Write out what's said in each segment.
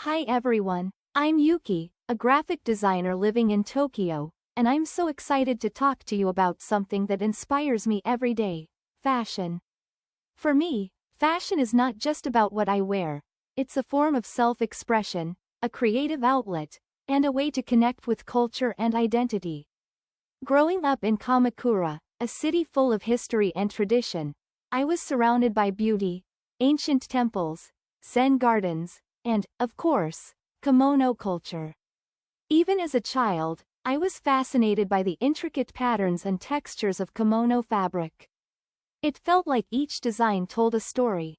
Hi everyone, I'm Yuki, a graphic designer living in Tokyo, and I'm so excited to talk to you about something that inspires me every day: fashion. For me, fashion is not just about what I wear, it's a form of self-expression, a creative outlet, and a way to connect with culture and identity. Growing up in Kamakura, a city full of history and tradition, I was surrounded by beauty, ancient temples, Zen gardens, and, of course, kimono culture. Even as a child, I was fascinated by the intricate patterns and textures of kimono fabric. It felt like each design told a story.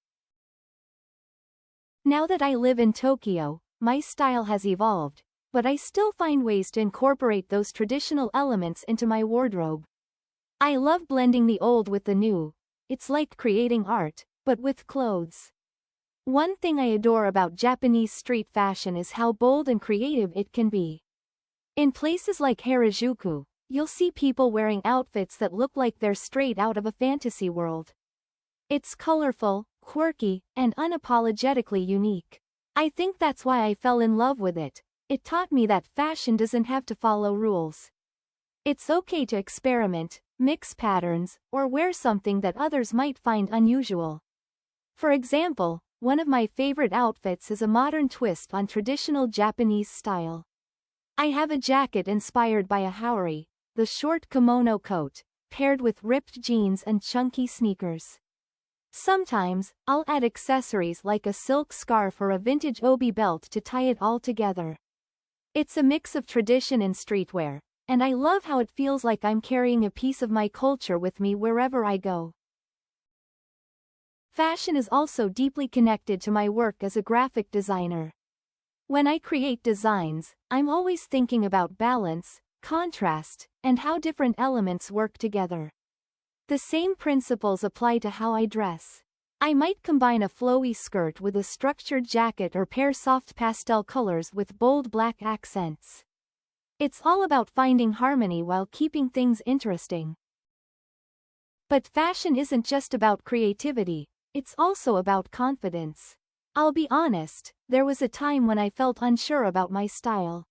Now that I live in Tokyo, my style has evolved, but I still find ways to incorporate those traditional elements into my wardrobe. I love blending the old with the new. It's like creating art, but with clothes. One thing I adore about Japanese street fashion is how bold and creative it can be. In places like Harajuku, you'll see people wearing outfits that look like they're straight out of a fantasy world. It's colorful, quirky, and unapologetically unique. I think that's why I fell in love with it. It taught me that fashion doesn't have to follow rules. It's okay to experiment, mix patterns, or wear something that others might find unusual. For example, one of my favorite outfits is a modern twist on traditional Japanese style. I have a jacket inspired by a haori, the short kimono coat, paired with ripped jeans and chunky sneakers. Sometimes, I'll add accessories like a silk scarf or a vintage obi belt to tie it all together. It's a mix of tradition and streetwear, and I love how it feels like I'm carrying a piece of my culture with me wherever I go. Fashion is also deeply connected to my work as a graphic designer. When I create designs, I'm always thinking about balance, contrast, and how different elements work together. The same principles apply to how I dress. I might combine a flowy skirt with a structured jacket or pair soft pastel colors with bold black accents. It's all about finding harmony while keeping things interesting. But fashion isn't just about creativity, it's also about confidence. I'll be honest, there was a time when I felt unsure about my style.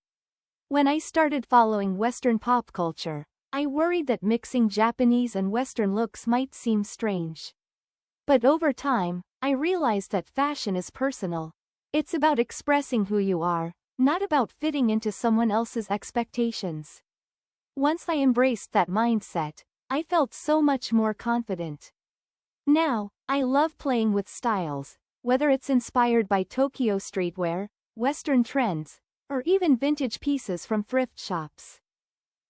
When I started following Western pop culture, I worried that mixing Japanese and Western looks might seem strange. But over time, I realized that fashion is personal. It's about expressing who you are, not about fitting into someone else's expectations. Once I embraced that mindset, I felt so much more confident. Now, I love playing with styles, whether it's inspired by Tokyo streetwear, Western trends, or even vintage pieces from thrift shops.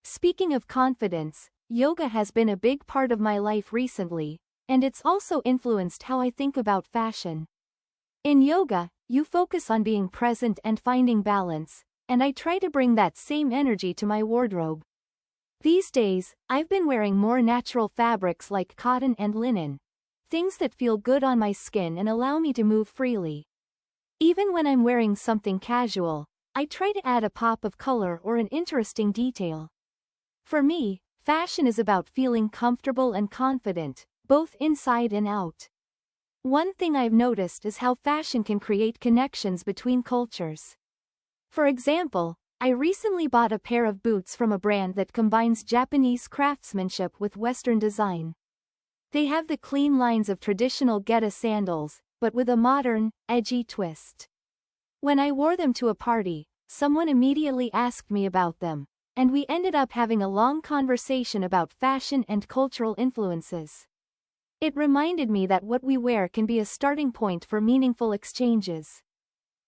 Speaking of confidence, yoga has been a big part of my life recently, and it's also influenced how I think about fashion. In yoga, you focus on being present and finding balance, and I try to bring that same energy to my wardrobe. These days, I've been wearing more natural fabrics like cotton and linen. Things that feel good on my skin and allow me to move freely. Even when I'm wearing something casual, I try to add a pop of color or an interesting detail. For me, fashion is about feeling comfortable and confident, both inside and out. One thing I've noticed is how fashion can create connections between cultures. For example, I recently bought a pair of boots from a brand that combines Japanese craftsmanship with Western design. They have the clean lines of traditional Geta sandals, but with a modern, edgy twist. When I wore them to a party, someone immediately asked me about them, and we ended up having a long conversation about fashion and cultural influences. It reminded me that what we wear can be a starting point for meaningful exchanges.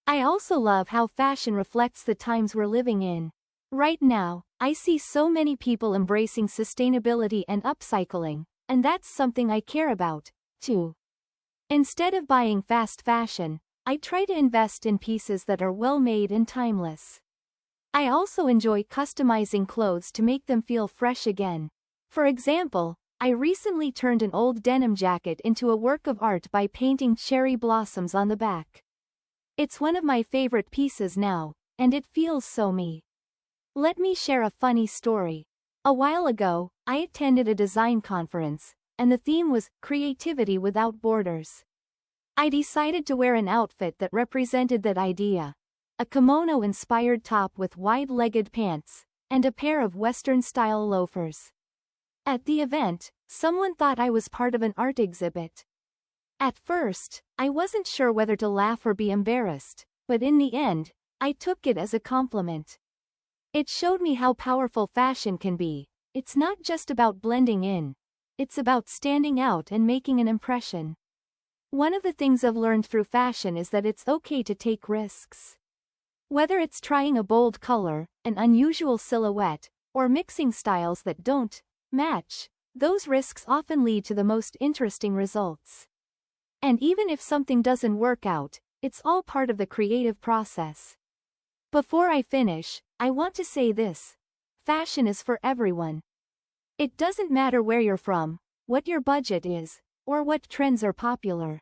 I also love how fashion reflects the times we're living in. Right now, I see so many people embracing sustainability and upcycling, and that's something I care about, too. Instead of buying fast fashion, I try to invest in pieces that are well made and timeless. I also enjoy customizing clothes to make them feel fresh again. For example, I recently turned an old denim jacket into a work of art by painting cherry blossoms on the back. It's one of my favorite pieces now, and it feels so me. Let me share a funny story. A while ago, I attended a design conference, and the theme was creativity without borders. I decided to wear an outfit that represented that idea. a kimono-inspired top with wide-legged pants, and a pair of Western-style loafers. At the event, someone thought I was part of an art exhibit. At first, I wasn't sure whether to laugh or be embarrassed, but in the end, I took it as a compliment. It showed me how powerful fashion can be. It's not just about blending in. It's about standing out and making an impression. One of the things I've learned through fashion is that it's okay to take risks. Whether it's trying a bold color, an unusual silhouette, or mixing styles that don't match, those risks often lead to the most interesting results. And even if something doesn't work out, it's all part of the creative process. Before I finish, I want to say this. Fashion is for everyone. It doesn't matter where you're from, what your budget is, or what trends are popular.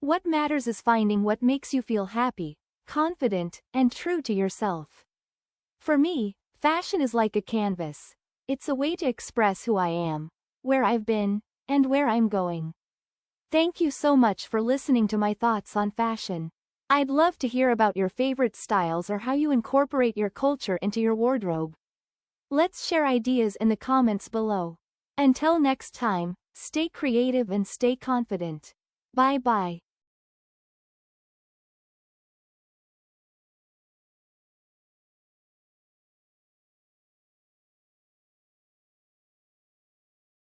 What matters is finding what makes you feel happy, confident, and true to yourself. For me, fashion is like a canvas. It's a way to express who I am, where I've been, and where I'm going. Thank you so much for listening to my thoughts on fashion. I'd love to hear about your favorite styles or how you incorporate your culture into your wardrobe. Let's share ideas in the comments below. Until next time, stay creative and stay confident. Bye-bye.